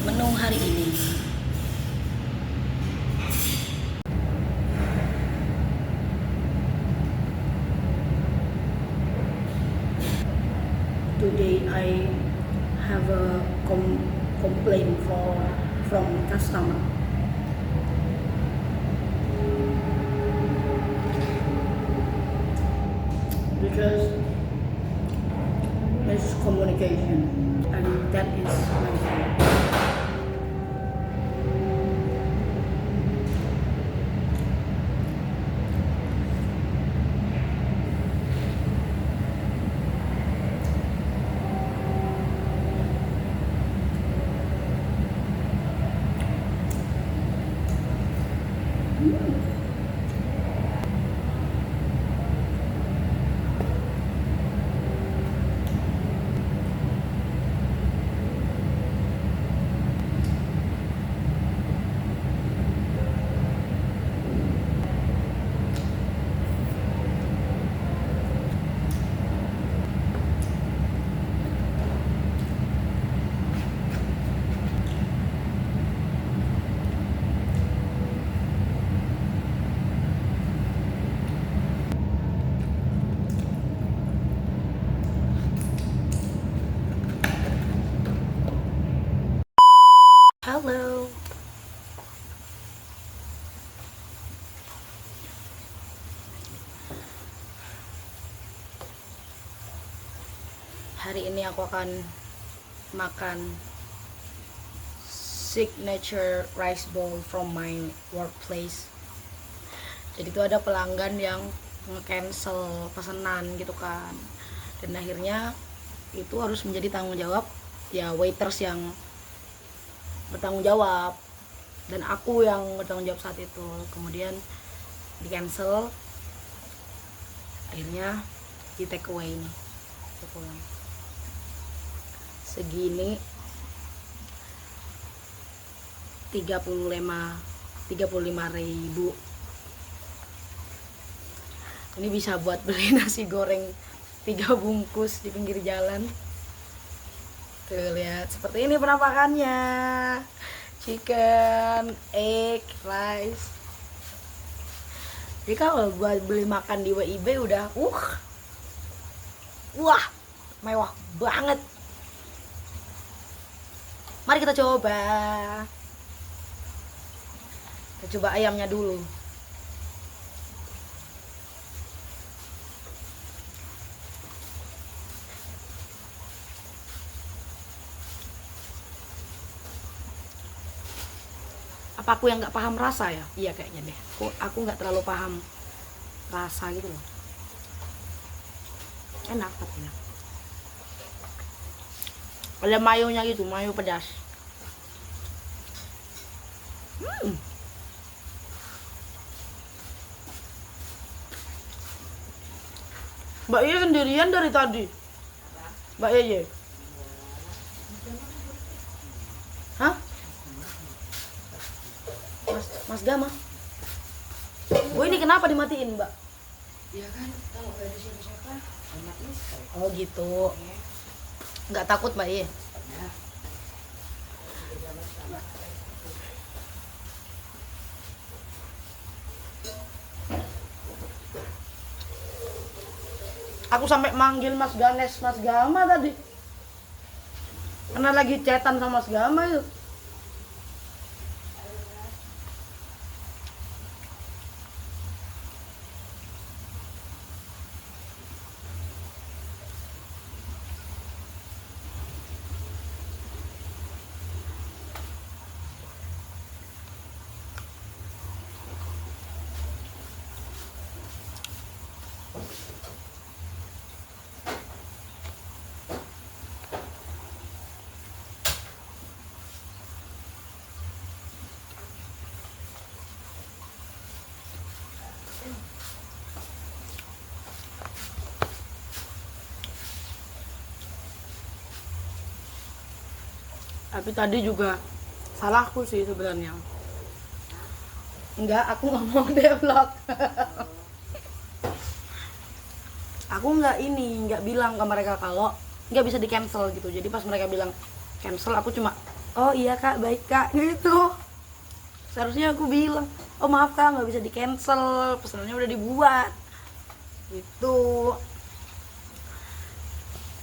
menu hari ini. Today I have a complaint from customer. Because miscommunication, and that is my fault. Halo. Hari ini aku akan makan signature rice bowl from my workplace. Jadi itu ada pelanggan yang nge-cancel pesanan gitu kan. Dan akhirnya itu harus menjadi tanggung jawab ya waiters yang bertanggung jawab, dan aku yang bertanggung jawab saat itu. Kemudian di cancel, akhirnya di take away nih, pulang segini 35.000. Ini bisa buat beli nasi goreng 3 bungkus di pinggir jalan. Tuh lihat, seperti ini penampakannya. Chicken, egg, rice. Jadi kalau buat beli makan di WIB udah wah, mewah banget. Mari kita coba. Kita coba ayamnya dulu. Apa aku yang nggak paham rasa ya? Iya kayaknya deh. Aku nggak terlalu paham rasa gitu loh. Enak tapi enak. Ada mayonya gitu, mayo pedas. Mbak Ye sendirian dari tadi. Mbak Ye. Hah? Mas Gama. Oh, ini kenapa dimatiin, Mbak? Ya kan, kalau gak ada siapa-siapa, anaknya sekali. Oh gitu. Nggak takut, Mbak Ye? Ya. Aku sampai manggil Mas Ganes, Mas Gama tadi. Karena lagi chatan sama Mas Gama itu. Tapi tadi juga salahku sih sebenarnya. Enggak, aku nggak mau devlog. Aku nggak bilang ke mereka kalau nggak bisa di cancel gitu. Jadi pas mereka bilang cancel, aku cuma oh iya kak, baik kak, gitu. Seharusnya aku bilang, oh maaf kak, nggak bisa di cancel, pesanannya udah dibuat gitu.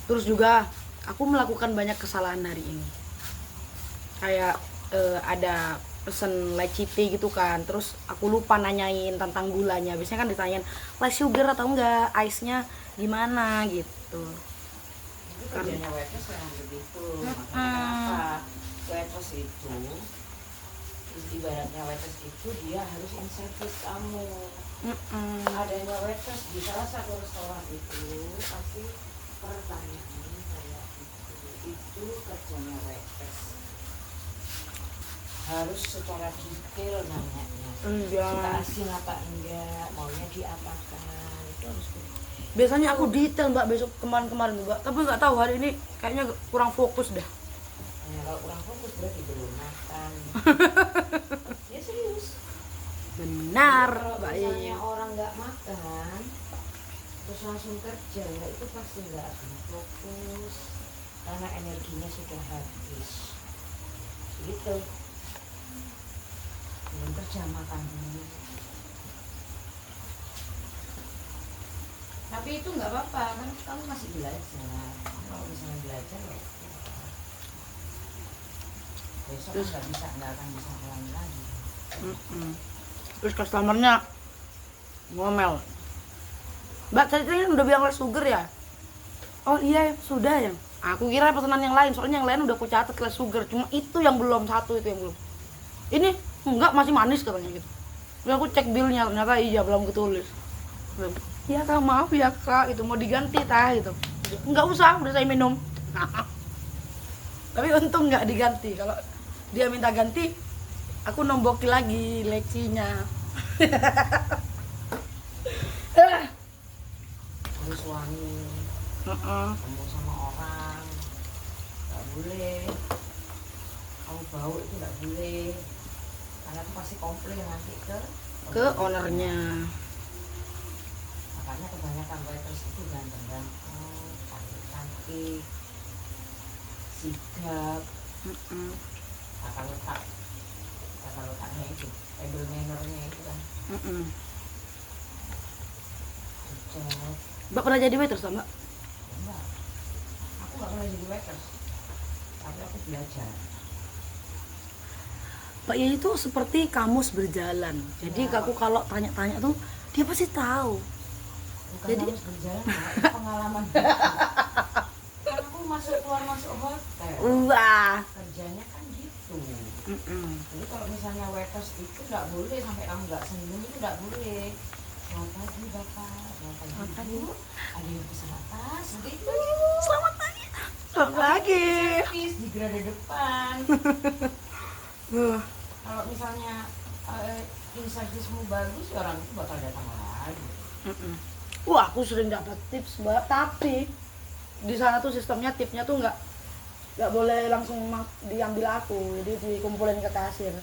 Terus juga aku melakukan banyak kesalahan hari ini, kayak ada pesen lychee tea gitu kan, terus aku lupa nanyain tentang gulanya. Biasanya kan ditanyain less sugar atau enggak, ice-nya gimana gitu. Itu kerjanya waitress yang begitu. Makanya kenapa waitress itu, ibaratnya waitress itu dia harus in-service kamu. Adanya waitress di salah satu restoran itu pasti pertanyaan kayak itu kerjanya waitress. Harus secara detail nanyanya. Iya. Suka asin apa enggak, maunya diapakan, itu harus begitu. Biasanya aku detail mbak, besok kemarin juga, tapi nggak tahu hari ini kayaknya kurang fokus dah. Nah, kalau kurang fokus berarti belum makan. Ya serius. Benar Jadi kalau mbak misalnya Yeye. orang nggak makan terus langsung kerja, itu pasti nggak akan fokus karena energinya sudah habis. Gitu. Belum kerja makan dulu. Tapi itu nggak apa-apa kan, kamu masih belajar. Kalau misalnya belajar ya besok kan nggak akan bisa ulangi lagi. Terus customernya ngomel, mbak tadi kan udah bilang less sugar ya. Oh iya sudah ya, aku kira pesanan yang lain, soalnya yang lain udah aku catat less sugar, cuma itu yang belum, satu itu yang belum. Ini enggak, masih manis katanya gitu. Terus aku cek billnya, ternyata iya belum ketulis. Iya kak, maaf ya kak, itu mau diganti tah gitu. Enggak usah, udah saya minum. Tapi untung nggak diganti. Kalau dia minta ganti, aku nomboki lagi leksinya. Harus wangi, ketemu sama orang nggak boleh, kamu bau itu nggak boleh, karena itu pasti komplain nanti Ke ownernya. makanya kebanyakan waitress itu ganteng-ganteng, cantik-cantik, sigap. Tata letaknya itu, table mannernya itu kan cocok. Mbak pernah jadi waitress mbak? Enggak, aku nggak pernah jadi waitress, tapi aku belajar. Mbak Yeye itu seperti kamus berjalan. Jadi aku kalau tanya-tanya tuh dia pasti tahu. Bukan Jadi- harus berjalan, Mbak, itu pengalaman hidup. Kan aku masuk hotel, Wah. kerjanya kan gitu. Jadi kalau misalnya waitress itu nggak boleh sampai kamu nggak senyum, itu nggak boleh. Selamat pagi bapak, selamat pagi bu, ada yang pesan apa? Segitu. Selamat pagi. Selamat pagi. Servis di garda depan. Kalau misalnya in service-mu bagus, ya orang itu bakal datang lagi. Wah, aku sering dapat tips mbak, tapi di sana tuh sistemnya tipnya tuh nggak boleh langsung diambil aku, jadi dikumpulin ke kasir.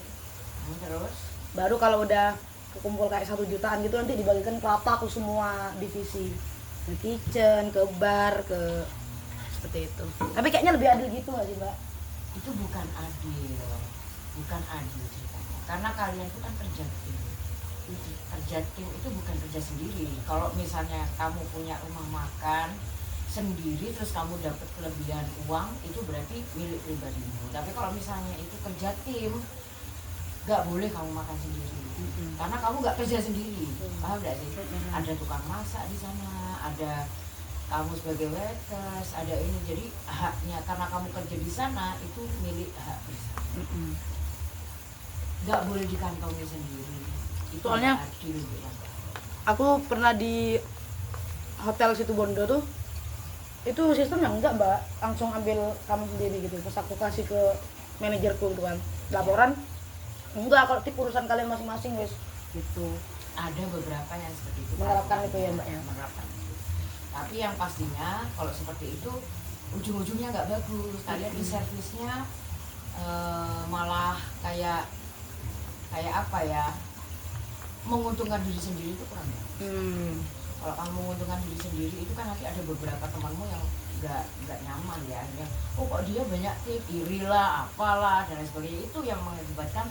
Terus Baru kalau udah kekumpul kayak 1 jutaan gitu nanti dibagikan ke aku semua divisi, ke kitchen, ke bar, ke seperti itu. Tapi kayaknya lebih adil gitu nggak sih mbak? itu bukan adil ceritanya, karena kalian itu kan kerja tim. Kerja tim itu bukan kerja sendiri. Kalau misalnya kamu punya rumah makan sendiri terus kamu dapat kelebihan uang, itu berarti milik pribadimu. Tapi kalau misalnya itu kerja tim, nggak boleh kamu makan sendiri, karena kamu nggak kerja sendiri. Paham nggak sih? Ada tukang masak di sana, ada kamu sebagai waitress, ada ini. Jadi haknya karena kamu kerja di sana itu milik hak bersama. Nggak boleh dikantongi sendiri. Itu Soalnya nggak adil, ya. aku pernah di hotel situ Bondo tuh, itu sistemnya enggak mbak, langsung ambil kamu sendiri gitu. Pas aku kasih ke manajerku gitu kan, laporan enggak, kalau tip urusan kalian masing-masing guys gitu. Ada beberapa yang seperti itu Menerapkan itu ya, Mbak, ya? menerapkan itu. Tapi yang pastinya kalau seperti itu ujung-ujungnya nggak bagus. Kalian di servisnya malah kayak apa ya, menguntungkan diri sendiri, itu kurang bagus. Kalau kamu menguntungkan diri sendiri itu kan nanti ada beberapa temanmu yang nggak nyaman ya, akhirnya oh kok dia banyak tip, iri lah, apalah dan lain sebagainya, itu yang mengakibatkan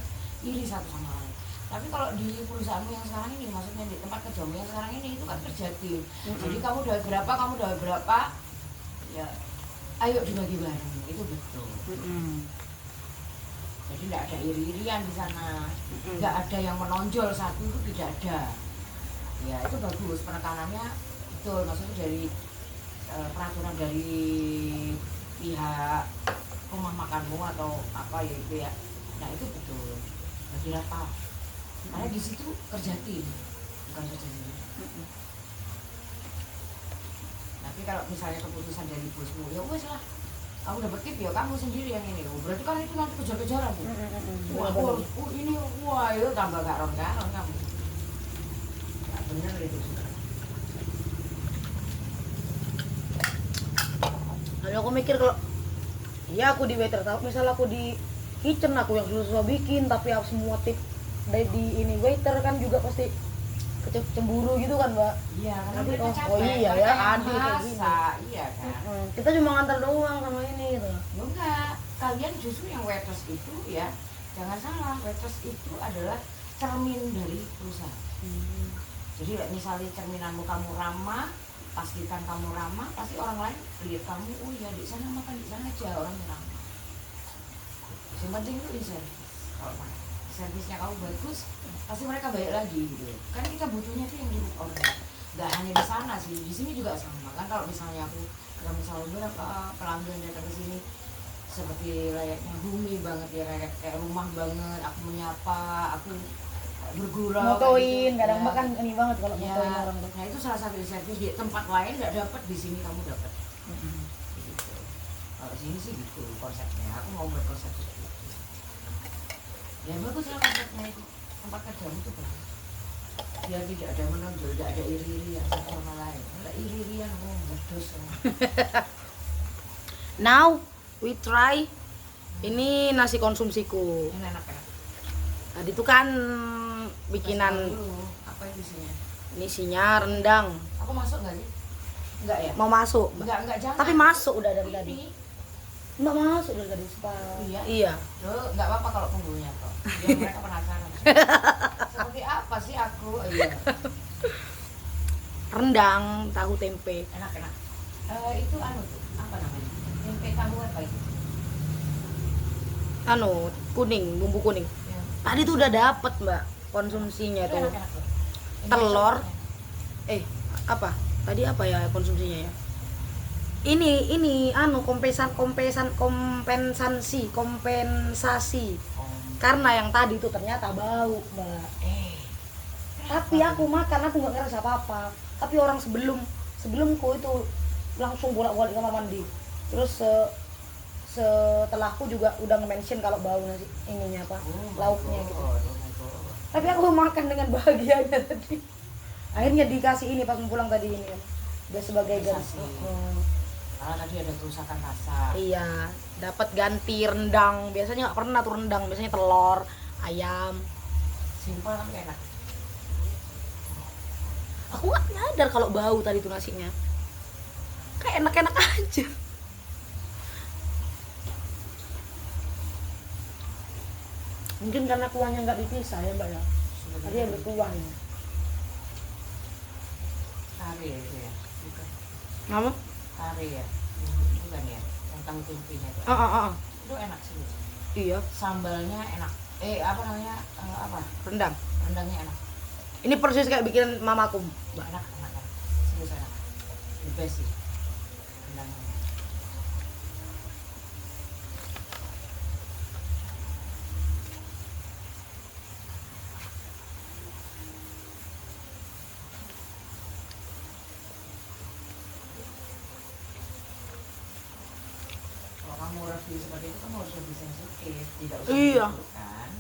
iri satu sama lain. Tapi kalau di perusahaanmu yang sekarang ini, maksudnya di tempat kerjamu yang sekarang ini, itu kan kerja tim. Jadi kamu udah berapa, kamu udah berapa, ya ayo dibagi bareng, itu betul. Jadi tidak ada iri-irian di sana, nggak ada yang menonjol satu, itu tidak ada. Ya itu bagus, penekanannya betul, maksudnya dari peraturan dari pihak rumah makanmu atau apa ya itu ya. Nah itu betul, bagi rata. Karena di situ kerja tim, bukan kerja sendiri. Tapi kalau misalnya keputusan dari bosmu, ya wes lah, kamu dapat tip ya kamu sendiri yang ini. Oh, berarti kan itu nanti kejar-kejaran tuh. Wah, ini wah itu tambah garon-garon kamu. Nggak bener itu sudah. Lalu aku mikir kalau iya aku di waiter, tapi misal aku di kitchen aku yang susah bikin, tapi aku semua tip dari di ini waiter kan juga pasti cemburu gitu kan mbak. Iya, karena Nanti, mereka oh capek, iya mereka ya yang adil kayak gini. masak, iya kan. Kita cuma ngantar doang sama ini gitu. Ya enggak, kalian justru yang waitress itu ya, jangan salah, waitress itu adalah cermin dari perusahaan. Jadi misalnya cerminanmu kamu ramah, pastikan kamu ramah, pasti orang lain lihat kamu, oh ya di sana makan di sana aja, orangnya ramah. Yang penting itu service. Kalau servisnya kamu bagus, pasti mereka baik lagi gitu. Karena kita butuhnya itu yang mirip orang. Gak hanya di sana sih, di sini juga sama kan. Kalau misalnya aku, kalau misalnya berapa pelanggan datang ke sini seperti layaknya bumi banget ya, kayak rumah banget, aku menyapa, aku bergurau, Motoin, gitu. kadang Ya. mbak kan ini banget kalau Ya, motoin orang tuh. nah itu salah satu servis di tempat lain nggak dapat, di sini kamu dapat. Gitu. Kalau sini sih gitu konsepnya. Aku mau buat konsep seperti itu. Ya bagus lah konsepnya itu. Tempat kerjamu itu bagus. Biar tidak ada menonjol, tidak ada iri-irian satu sama lain. Kalau iri-irian, oh bodos. Now we try ini nasi konsumsiku. Ini enak-enak. Tadi itu kan bikinan Dulu, apa itu isinya? ini isinya rendang. Aku masuk nggak sih? Enggak ya? Mau masuk, Mbak. Enggak jangan. Tapi masuk udah dari tadi. Ini. Mbak masuk dari tadi spa. Iya. Iya. Loh, enggak apa-apa kalau penghulunya kok. Biar mereka penasaran. Seperti apa sih aku? Oh, iya. Rendang, tahu tempe. Enak-enak. Itu anu tuh, apa namanya? Tempe tahu apa itu? Anu, kuning, bumbu kuning. Ya. Tadi tuh udah dapet, Mbak, konsumsinya Itu tuh. enak-enak tuh. Ini Telur. contohnya. Apa? Tadi apa ya konsumsinya ya? Ini anu kompensasi. Karena yang tadi itu ternyata bau, Mbak. Tapi aku makan aku nggak ngerasa apa-apa. Tapi orang sebelumku itu langsung bolak-balik kamar mandi. Terus setelahku juga udah nge-mention kalau bau nasi ininya apa, lauknya gitu. Tapi aku makan dengan bahagianya tadi. Akhirnya dikasih ini pas pulang tadi ini kan. Udah sebagai ganti. Karena tadi ada kerusakan rasa. Iya, dapat ganti rendang. Biasanya nggak pernah tuh rendang, biasanya telur, ayam. Simpel tapi enak. Aku nggak nyadar kalau bau tadi tuh nasinya. Kayak enak-enak aja. Mungkin karena kuahnya nggak dipisah ya mbak ya. Tadi ada kuahnya. Kare ya itu ya? Bukan. Apa? Kare ya? Bukan ya? Yang tahu tempenya itu. Itu enak sih. Iya. Sambalnya enak. Apa namanya? Apa? Rendang. Rendangnya enak. Ini persis kayak bikin mamaku, mbak. Enak. Serius enak. The best sih. Rendangnya. Kalau kamu review seperti itu, kamu harus lebih sensitif. Tidak usah Iya. kan?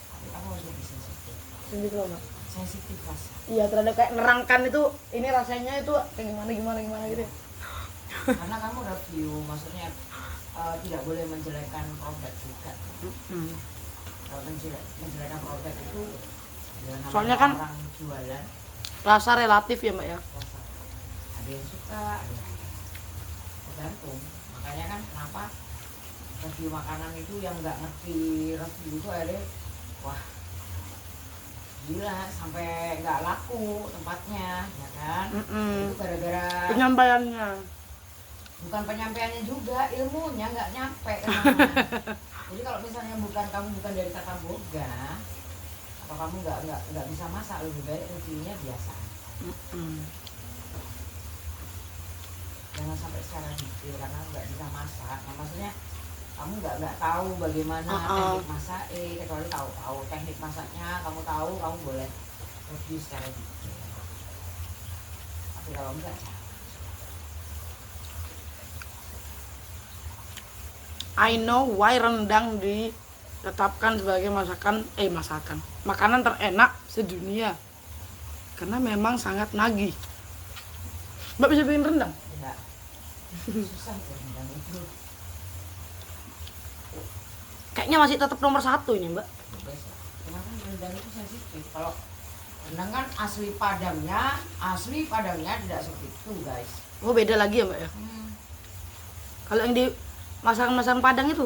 Tapi kamu harus lebih sensitif. Sendiri loh mbak. Sensitif rasa. Iya, terhadap kayak nerangkan itu, ini rasanya itu kayak gimana gitu. Karena kamu review, maksudnya tidak boleh menjelekkan produk juga. Kalau menjelekkan produk itu ya namanya Soalnya kan orang jualan rasa relatif ya mbak ya. rasa. ada yang suka, ada yang tidak. Tergantung. Makanya kan kenapa review makanan itu yang nggak ngerti review itu akhirnya wah gila sampai nggak laku tempatnya, ya kan? Itu gara-gara penyampaiannya. bukan penyampaiannya juga, ilmunya nggak nyampe kan. Jadi kalau misalnya kamu bukan dari tata boga atau kamu nggak bisa masak, lebih baik reviewnya biasa. Jangan sampai secara detail karena nggak bisa masak. Nah, maksudnya kamu nggak tahu bagaimana teknik masak, kecuali tahu teknik masaknya, kamu tahu, kamu boleh review secara detail. Tapi kalau enggak, I know why rendang ditetapkan sebagai makanan terenak sedunia. Karena memang sangat nagih. Mbak bisa bikin rendang? enggak. Susah tuh rendang itu. Kayaknya masih tetap nomor 1 ini, Mbak. Cuma kan rendang itu sensitif. Kalau rendang kan asli Padangnya tidak seperti itu, guys. Oh, beda lagi ya, Mbak ya? Kalau yang di masakan Padang itu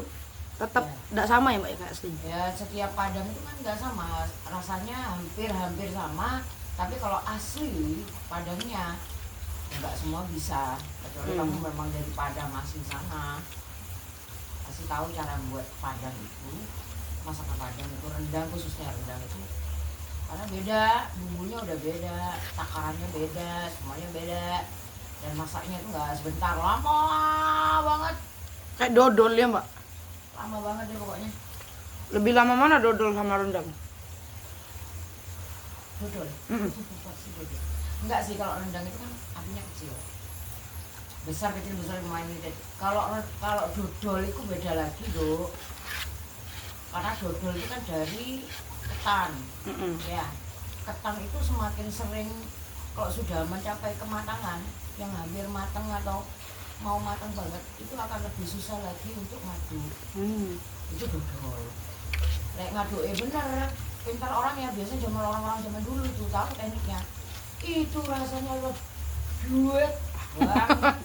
tetap tidak sama ya, Mbak ya, kayak aslinya? Ya, setiap Padang itu kan nggak sama, rasanya hampir sama. Tapi kalau asli Padangnya nggak semua bisa, kecuali kamu memang dari Padang asli sana, pasti tahu cara buat Padang itu, masakan Padang itu, rendang khususnya rendang itu, karena beda, bumbunya udah beda, takarannya beda, semuanya beda, dan masaknya itu nggak sebentar, lama banget. Kayak dodol ya, Mbak? Lama banget deh pokoknya. Lebih lama mana dodol sama rendang? Dodol? Pasti dodol. Enggak sih, kalau rendang itu kan apinya kecil, besar kecil lumayan gitu. Kalau dodol itu beda lagi loh, karena dodol itu kan dari ketan. Ya, ketan itu semakin sering kalau sudah mencapai kematangan yang hampir matang atau mau matang banget, itu akan lebih susah lagi untuk ngaduk. Itu dodol. Lek ngaduk bener, pintar orang ya, biasanya orang-orang zaman dulu itu tahu tekniknya. Itu rasanya duit banget.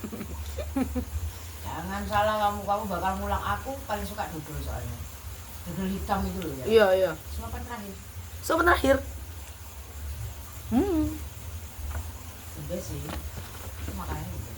Jangan salah, kamu bakal ngulang. Aku paling suka dodol soalnya. Dodol hitam itu loh ya. Iya. Suapan terakhir. Udah sih. Itu makanannya udah.